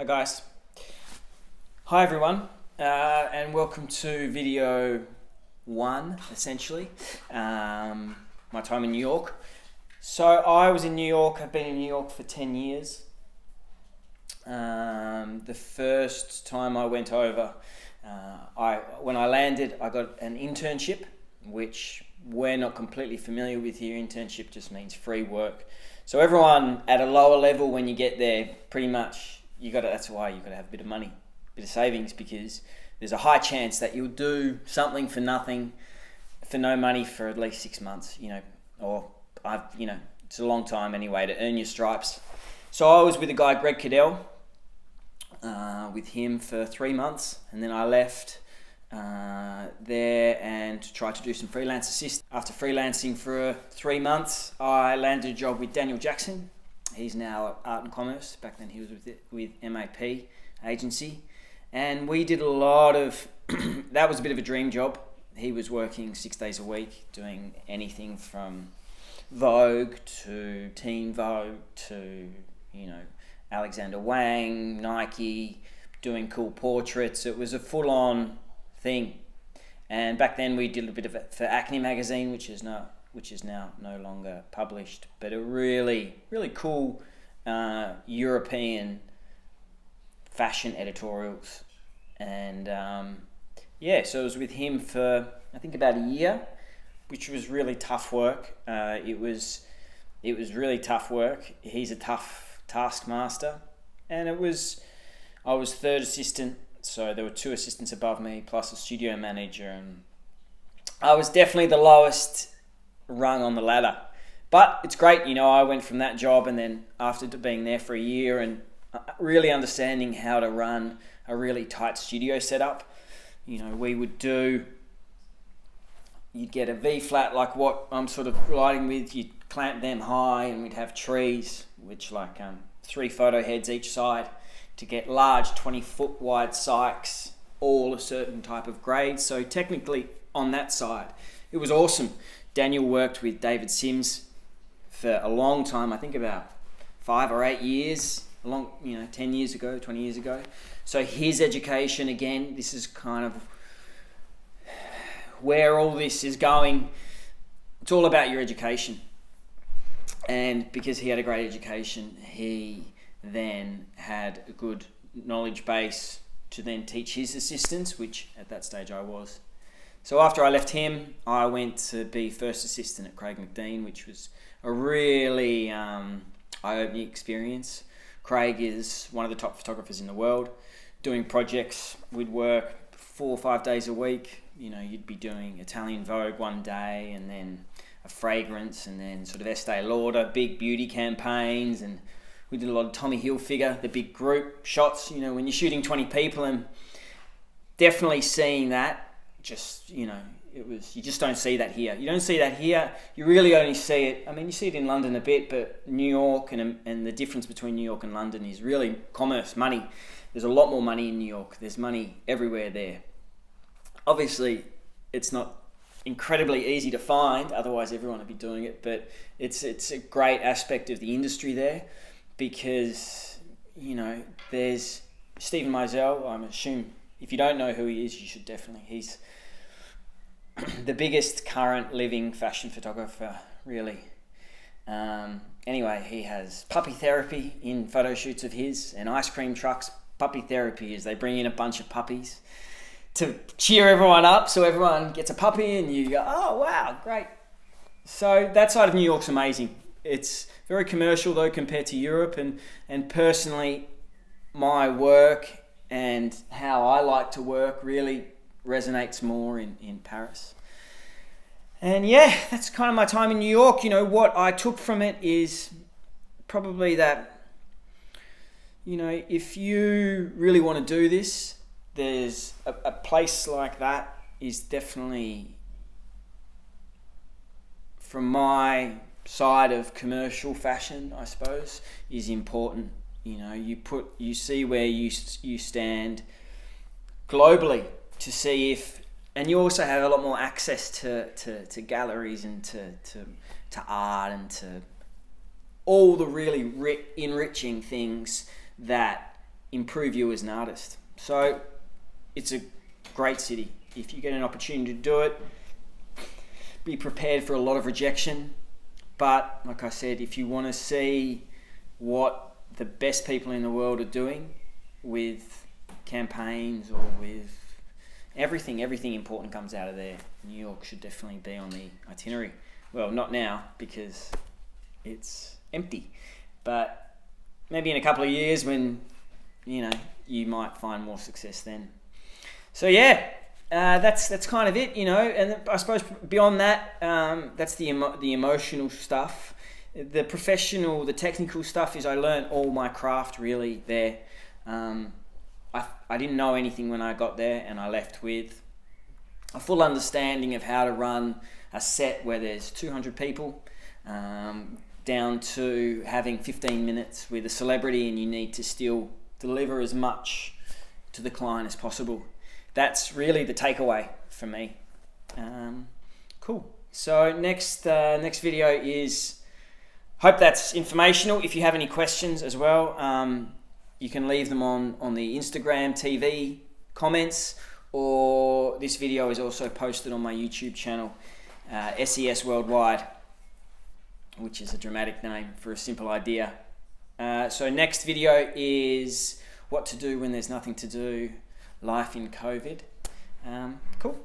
guys. Hi everyone, and welcome to video 1, essentially. My time in New York. So I was in New York. I've been in New York for 10 years. The first time I went over, when I landed, I got an internship, which we're not completely familiar with here. Internship just means free work. So everyone at a lower level, when you get there, pretty much that's why you got to have a bit of money, a bit of savings, because there's a high chance that you'll do something for nothing, for no money, for at least 6 months. It's a long time anyway to earn your stripes. So I was with a guy, Greg Cadell, with him for 3 months, and then I left there and tried to do some freelance assist. After freelancing for 3 months, I landed a job with Daniel Jackson. He's now at Art and Commerce. Back then he was with MAP agency, and we did a lot of that was a bit of a dream job. He was working 6 days a week, doing anything from Vogue to Teen Vogue to Alexander Wang, Nike, doing cool portraits. It was a full-on thing. And back then we did a bit of it for Acne magazine, which is now no longer published, but a really, really cool European fashion editorials. And so I was with him for I think about a year, which was really tough work. It was really tough work. He's a tough taskmaster, and I was third assistant, so there were 2 assistants above me plus a studio manager, and I was definitely the lowest rung on the ladder. But it's great, I went from that job, and then after being there for a year and really understanding how to run a really tight studio setup, you'd get a V-flat like what I'm sort of riding with, you'd clamp them high, and we'd have trees, which 3 photo heads each side, to get large 20-foot wide Sykes, all a certain type of grade. So technically on that side, it was awesome. Daniel worked with David Sims for a long time, I think about 5 or 8 years, 10 years ago, 20 years ago. So his education, again, this is kind of where all this is going. It's all about your education. And because he had a great education, he then had a good knowledge base to then teach his assistants, which at that stage I was. So after I left him, I went to be first assistant at Craig McDean, which was a really eye-opening experience. Craig is one of the top photographers in the world, doing projects. We'd work 4 or 5 days a week. You'd be doing Italian Vogue one day, and then a fragrance, and then sort of Estee Lauder, big beauty campaigns, and we did a lot of Tommy Hilfiger, the big group shots, when you're shooting 20 people, and definitely seeing that, you just don't see that here. You don't see that here. You really only see it, you see it in London a bit, but New York, and the difference between New York and London is really commerce, money. There's a lot more money in New York. There's money everywhere there. Obviously, it's not incredibly easy to find, otherwise everyone would be doing it, but it's a great aspect of the industry there, because there's Stephen Meisel. I'm assuming if you don't know who he is, you should definitely. He's the biggest current living fashion photographer, really. Anyway, he has puppy therapy in photo shoots of his, and ice cream trucks. Puppy therapy is they bring in a bunch of puppies to cheer everyone up, so everyone gets a puppy and you go, oh wow, great. So that side of New York's amazing. It's very commercial though compared to Europe, and personally my work and how I like to work really resonates more in Paris. And yeah, that's kind of my time in New York. What I took from it is probably that, if you really want to do this, there's a place like that is definitely, from my side of commercial fashion, I suppose, is important. You see where you stand globally to see if, and you also have a lot more access to galleries and to art and to all the really enriching things that improve you as an artist. So it's a great city. If you get an opportunity to do it, be prepared for a lot of rejection. But like I said, if you want to see what the best people in the world are doing with campaigns or with everything important comes out of there. New York should definitely be on the itinerary. Well, not now because it's empty, but maybe in a couple of years when you might find more success then. So yeah, that's kind of it, and I suppose beyond that, that's the emotional stuff. The professional, the technical stuff is I learned all my craft really there. I didn't know anything when I got there, and I left with a full understanding of how to run a set where there's 200 people, down to having 15 minutes with a celebrity, and you need to still deliver as much to the client as possible. That's really the takeaway for me. Cool. So next video is, hope that's informational. If you have any questions as well, you can leave them on the Instagram TV comments, or this video is also posted on my YouTube channel, SES Worldwide, which is a dramatic name for a simple idea. So next video is what to do when there's nothing to do, life in COVID. Cool.